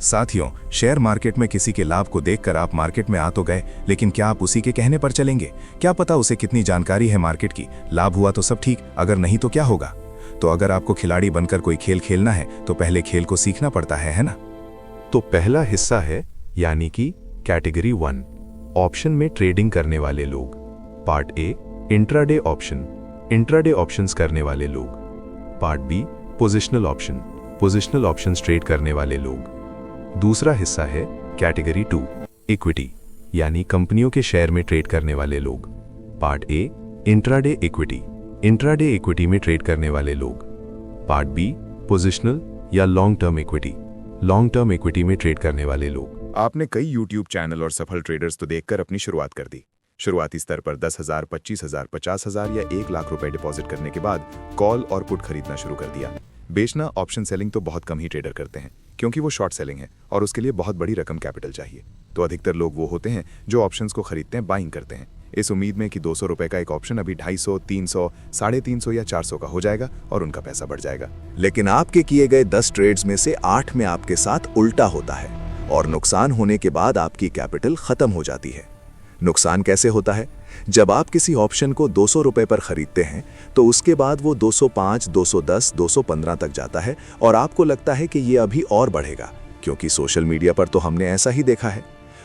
साथियों, share market में किसी के लाभ को देखकर आप मार्केट में आ तो गए, लेकिन क्या आप उसी के कहने पर चलेंगे? क्या पता उसे कितनी जानकारी है मार्केट की। लाभ हुआ तो सब ठीक, अगर नहीं तो क्या होगा? तो अगर आपको खिलाड़ी बनकर कोई खेल खेलना है तो पहले खेल को सीखना पड़ता है ना? तो पहला हिस्सा है यानी कि कैटेगरी 1, ऑप्शन में ट्रेडिंग करने वाले लोग। Part A, intraday option, intraday options करने वाले लोग। Part B, positional option, positional options trade करने वाले लोग। दूसरा हिस्सा है कैटेगरी 2, इक्विटी, यानी कंपनियों के शेयर में ट्रेड करने वाले लोग। Part A, intraday equity, intraday equity में ट्रेड करने वाले लोग। पार्ट बी, पोजिशनल या long term equity, long term equity में ट्रेड करने वाले लोग। आपने कई YouTube चैनल और सफल ट्रेडर्स तो देखकर अपनी शुरुआत कर दी। शुरुआती स्तर पर 10,000, 25,000, 50,000 या 1 लाख रुपए डिपॉजिट करने के बाद कॉल और पुट खरीदना शुरू कर दिया। बेचना, ऑप्शन सेलिंग तो बहुत कम ही ट्रेडर करते हैं, क्योंकि वो शॉर्ट सेलिंग है और उसके लिए बहुत बड़ी रकम कैपिटल चाहिए। तो अधिकतर लोग वो होते हैं जो ऑप्शंस को खरीदते हैं, बाइंग करते हैं, इस उम्मीद में कि 200 रुपए का एक ऑप्शन अभी 250, 300, 350 या 400 का हो जाएगा और उनका पैसा बढ़ जाएगा। लेकिन आपके किए गए 10 ट्रेड्स में से 8 में आपके साथ उल्टा होता है और नुकसान होने के बाद आपकी कैपिटल खत्म हो जाती है। नुकसान कैसे होता है? जब आप किसी ऑप्शन को 200 रुपए पर खरीदते हैं तो उसके बाद वो 205, 210, 215 तक जाता है और आपको लगता है कि ये अभी और बढ़ेगा, क्योंकि सोशल मीडिया पर तो हमने ऐसा ही देखा है।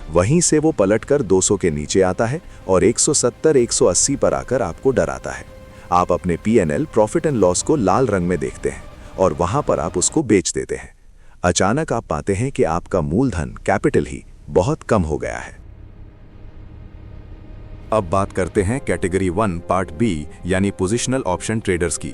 वहीं से वो पलटकर 200 के नीचे आता है और 170, 180 पर आकर आपको डराता है। आप अपने P&L, प्रॉफिट एंड लॉस को लाल रंग में देखते हैं और वहां पर आप उसको बेच देते हैं। अचानक आप पाते हैं कि आपका मूलधन, कैपिटल ही बहुत कम हो गया है। अब बात करते हैं कैटेगरी 1 पार्ट बी यानी पोजिशनल ऑप्शन ट्रेडर्स की।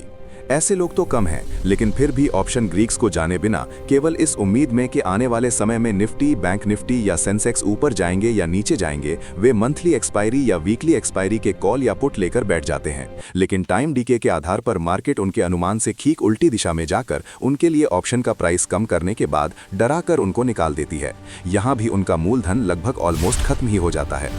ऐसे लोग तो कम हैं, लेकिन फिर भी ऑप्शन ग्रीक्स को जाने बिना केवल इस उम्मीद में कि आने वाले समय में निफ्टी, बैंक निफ्टी या सेंसेक्स ऊपर जाएंगे या नीचे जाएंगे, वे मंथली एक्सपायरी या वीकली एक्सपायरी के कॉल या पुट लेकर बैठ जाते हैं। लेकिन टाइम डीके के आधार पर मार्केट उनके अनुमान से ठीक उल्टी दिशा में जाकर उनके लिए ऑप्शन का प्राइस कम करने के बाद डरा कर उनको निकाल देती है। यहाँ भी उनका मूलधन लगभग ऑलमोस्ट खत्म ही हो जाता है।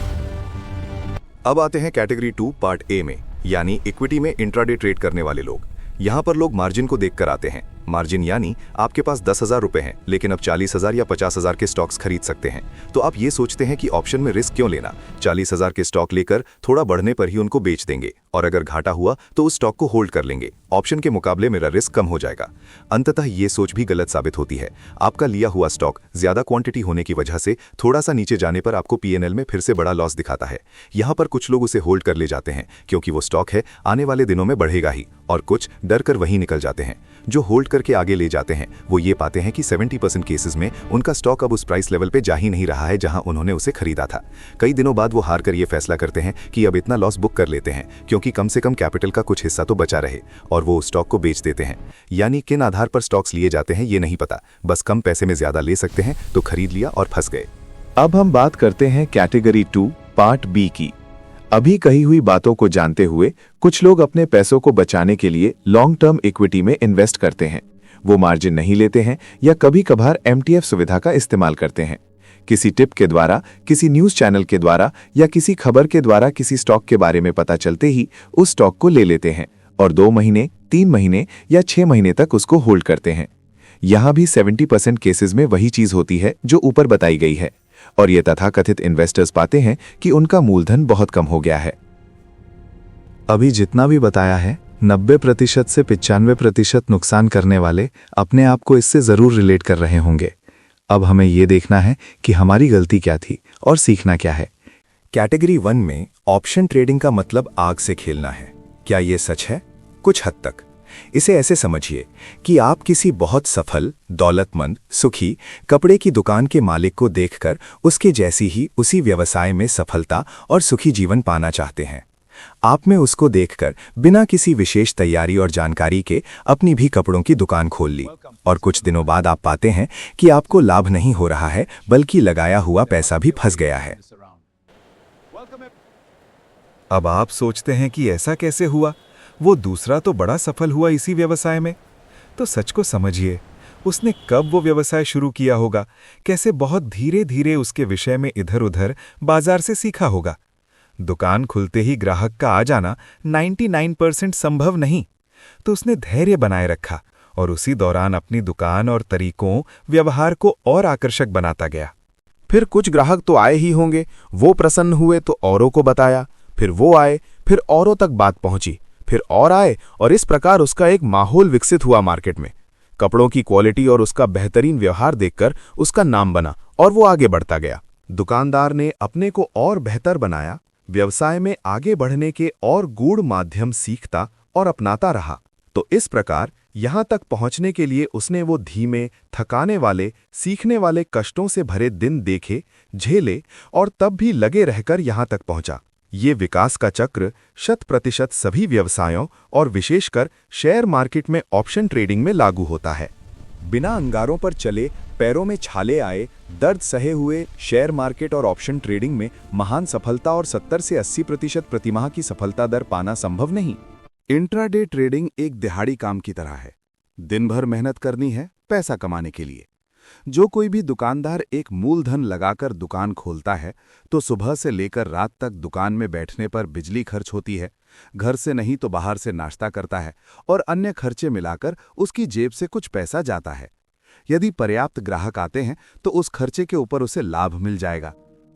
अब आते हैं कैटेगरी 2 पार्ट ए में, यानी इक्विटी में इंट्राडे ट्रेड करने वाले लोग। यहाँ पर लोग मार्जिन को देखकर आते हैं। मार्जिन यानी आपके पास 10,000 रुपए हैं, लेकिन अब 40,000 या 50,000 के स्टॉक्स खरीद सकते हैं। तो आप ये सोचते हैं कि ऑप्शन में रिस्क क्यों लेना, 40,000 के स्टॉक लेकर थोड़ा बढ़ने पर ही उनको बेच देंगे और अगर घाटा हुआ तो उस स्टॉक को होल्ड कर लेंगे, ऑप्शन के मुकाबले मेरा रिस्क कम हो जाएगा। अंततः ये सोच भी गलत साबित होती है। आपका लिया हुआ स्टॉक ज्यादा क्वांटिटी होने की वजह से थोड़ा सा नीचे जाने पर आपको P&L में फिर से बड़ा लॉस दिखाता है। यहाँ पर कुछ लोग उसे होल्ड कर ले जाते हैं क्योंकि वो स्टॉक है, आने वाले दिनों में बढ़ेगा ही, और कुछ डर कर वहीं निकल जाते हैं। जो होल्ड करके आगे ले जाते हैं वो ये पाते हैं कि 70% केसेस में उनका स्टॉक अब उस प्राइस लेवल पे जा ही नहीं रहा है जहां उन्होंने उसे खरीदा था। कई दिनों बाद वो हार कर ये फैसला करते हैं कि अब इतना लॉस बुक कर लेते हैं क्योंकि कम से कम कैपिटल का कुछ हिस्सा तो बचा रहे, और वो उस स्टॉक को बेच देते हैं। यानी किन आधार पर स्टॉक्स लिए जाते हैं ये नहीं पता, बस कम पैसे में ज्यादा ले सकते हैं तो खरीद लिया और फंस गए। अब हम बात करते हैं कैटेगरी 2 पार्ट बी की। अभी कही हुई बातों को जानते हुए कुछ लोग अपने पैसों को बचाने के लिए लॉन्ग टर्म इक्विटी में इन्वेस्ट करते हैं। वो मार्जिन नहीं लेते हैं या कभी कभार MTF सुविधा का इस्तेमाल करते हैं। किसी टिप के द्वारा, किसी न्यूज चैनल के द्वारा या किसी खबर के द्वारा किसी स्टॉक के बारे में पता चलते ही उस स्टॉक को ले लेते हैं और 2 महीने, 3 महीने या 6 महीने तक उसको होल्ड करते हैं। यहाँ भी 70% केसेस में वही चीज होती है जो ऊपर बताई गई है, और ये तथाकथित इन्वेस्टर्स पाते हैं कि उनका मूलधन बहुत कम हो गया है। अभी जितना भी बताया है, 90% से 95% नुकसान करने वाले अपने आप को इससे जरूर रिलेट कर रहे होंगे। अब हमें ये देखना है कि हमारी गलती क्या थी और सीखना क्या है। कैटेगरी 1 में ऑप्शन ट्रेडिंग का मतलब आग से खेलना है। क्या ये सच है? कुछ हद तक। इसे ऐसे समझिए कि आप किसी बहुत सफल, दौलतमंद, सुखी कपड़े की दुकान के मालिक को देखकर उसके जैसी ही उसी व्यवसाय में सफलता और सुखी जीवन पाना चाहते हैं। आप में उसको देखकर बिना किसी विशेष तैयारी और जानकारी के अपनी भी कपड़ों की दुकान खोल ली, और कुछ दिनों बाद आप पाते हैं कि आपको लाभ नहीं हो रहा है, बल्कि लगाया हुआ पैसा भी फंस गया है। अब आप सोचते हैं कि ऐसा कैसे हुआ? वो दूसरा तो बड़ा सफल हुआ इसी व्यवसाय में। तो सच को समझिए, उसने कब वो व्यवसाय शुरू किया होगा, कैसे बहुत धीरे धीरे उसके विषय में इधर उधर बाजार से सीखा होगा। दुकान खुलते ही ग्राहक का आ जाना 99% संभव नहीं, तो उसने धैर्य बनाए रखा और उसी दौरान अपनी दुकान और तरीकों व्यवहार को और आकर्षक बनाता गया। फिर कुछ ग्राहक तो आए ही होंगे, वो प्रसन्न हुए तो औरों को बताया, फिर वो आए, फिर औरों तक बात पहुंची, फिर और आए, और इस प्रकार उसका एक माहौल विकसित हुआ मार्केट में। कपड़ों की क्वालिटी और उसका बेहतरीन व्यवहार देखकर उसका नाम बना और वो आगे बढ़ता गया। दुकानदार ने अपने को और बेहतर बनाया, व्यवसाय में आगे बढ़ने के और गूढ़ माध्यम सीखता और अपनाता रहा। तो इस प्रकार यहां तक पहुंचने के लिए उसने वो धीमे, थकाने वाले, सीखने वाले कष्टों से भरे दिन देखे, झेले और तब भी लगे रहकर यहां तक पहुंचा। ये विकास का चक्र 100% सभी व्यवसायों और विशेषकर शेयर मार्केट में ऑप्शन ट्रेडिंग में लागू होता है। बिना अंगारों पर चले, पैरों में छाले आए, दर्द सहे हुए शेयर मार्केट और ऑप्शन ट्रेडिंग में महान सफलता और 70 से 80% प्रतिमाह की सफलता दर पाना संभव नहीं। इंट्राडे ट्रेडिंग एक दिहाड़ी काम की तरह है। दिन भर मेहनत करनी है पैसा कमाने के लिए। जो कोई भी दुकानदार एक मूलधन लगाकर दुकान खोलता है तो सुबह से लेकर रात तक दुकान में बैठने पर बिजली खर्च होती है, घर से नहीं तो बाहर से नाश्ता करता है और अन्य खर्चे मिलाकर उसकी जेब से कुछ पैसा जाता है। यदि पर्याप्त ग्राहक आते हैं तो उस खर्चे के ऊपर उसे लाभ मिल जाएगा।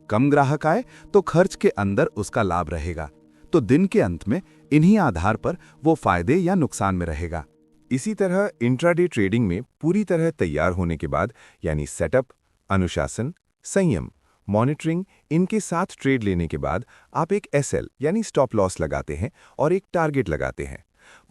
कम ग्राहक आए तो खर्च के अंदर उसका लाभ रहेगा। तो दिन के अंत में इन्हीं आधार पर वो फायदे या नुकसान में रहेगा। इसी तरह इंट्राडे ट्रेडिंग में पूरी तरह तैयार होने के बाद, यानी सेटअप, अनुशासन, संयम, मॉनिटरिंग, इनके साथ ट्रेड लेने के बाद आप एक एसएल यानी स्टॉप लॉस लगाते हैं और एक टारगेट लगाते हैं।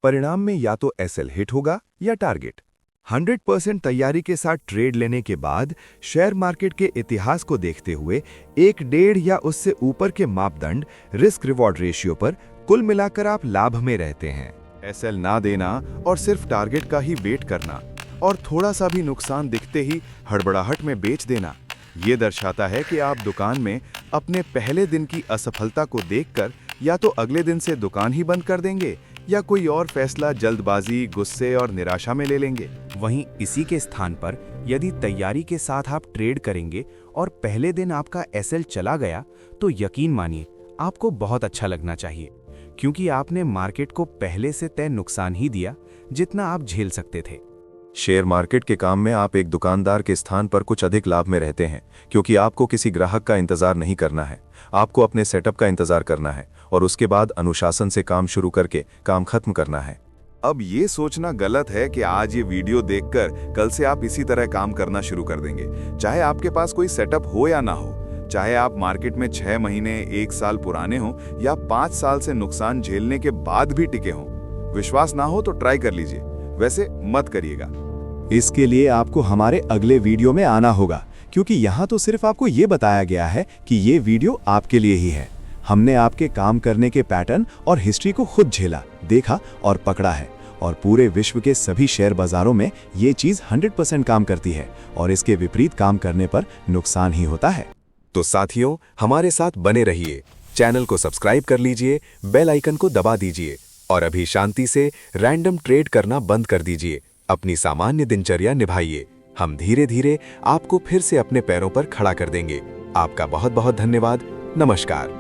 परिणाम में या तो एसएल हिट होगा या टारगेट। 100% तैयारी के साथ ट्रेड लेने के बाद शेयर मार्केट के इतिहास को देखते हुए 1.5 या उससे ऊपर के मापदंड रिस्क रिवॉर्ड रेशियो पर कुल मिलाकर आप लाभ में रहते हैं। एसएल ना देना और सिर्फ टारगेट का ही वेट करना और थोड़ा सा भी नुकसान दिखते ही हड़बड़ाहट में बेच देना, ये दर्शाता है कि आप दुकान में अपने पहले दिन की असफलता को देखकर या तो अगले दिन से दुकान ही बंद कर देंगे या कोई और फैसला जल्दबाजी, गुस्से और निराशा में ले लेंगे। वहीं इसी के स्थान पर यदि तैयारी के साथ आप ट्रेड करेंगे और पहले दिन आपका एसएल चला गया तो यकीन मानिए आपको बहुत अच्छा लगना चाहिए, क्योंकि आपने मार्केट को पहले से तय नुकसान ही दिया जितना आप झेल सकते थे। शेयर मार्केट के काम में आप एक दुकानदार के स्थान पर कुछ अधिक लाभ में रहते हैं, क्योंकि आपको किसी ग्राहक का इंतजार नहीं करना है। आपको अपने सेटअप का इंतजार करना है और उसके बाद अनुशासन से काम शुरू करके काम खत्म करना है। अब ये सोचना गलत है कि आज ये वीडियो देखकर कल से आप इसी तरह काम करना शुरू कर देंगे। चाहे आपके पास कोई सेटअप हो या ना हो, चाहे आप मार्केट में 6 महीने, 1 साल पुराने हो या 5 साल से नुकसान झेलने के बाद भी टिके हों, विश्वास ना हो तो ट्राई कर लीजिए, वैसे मत करिएगा। इसके लिए आपको हमारे अगले वीडियो में आना होगा, क्योंकि यहाँ तो सिर्फ आपको ये बताया गया है कि ये वीडियो आपके लिए ही है। हमने आपके काम करने के पैटर्न और हिस्ट्री को खुद झेला, देखा और पकड़ा है, और पूरे विश्व के सभी शेयर बाजारों में ये चीज 100% काम करती है और इसके विपरीत काम करने पर नुकसान ही होता है। तो साथियों, हमारे साथ बने रहिए, चैनल को सब्सक्राइब कर लीजिए, बेल आइकन को दबा दीजिए और अभी शांति से रैंडम ट्रेड करना बंद कर दीजिए। अपनी सामान्य दिनचर्या निभाइए। हम धीरे धीरे आपको फिर से अपने पैरों पर खड़ा कर देंगे। आपका बहुत बहुत धन्यवाद। नमस्कार।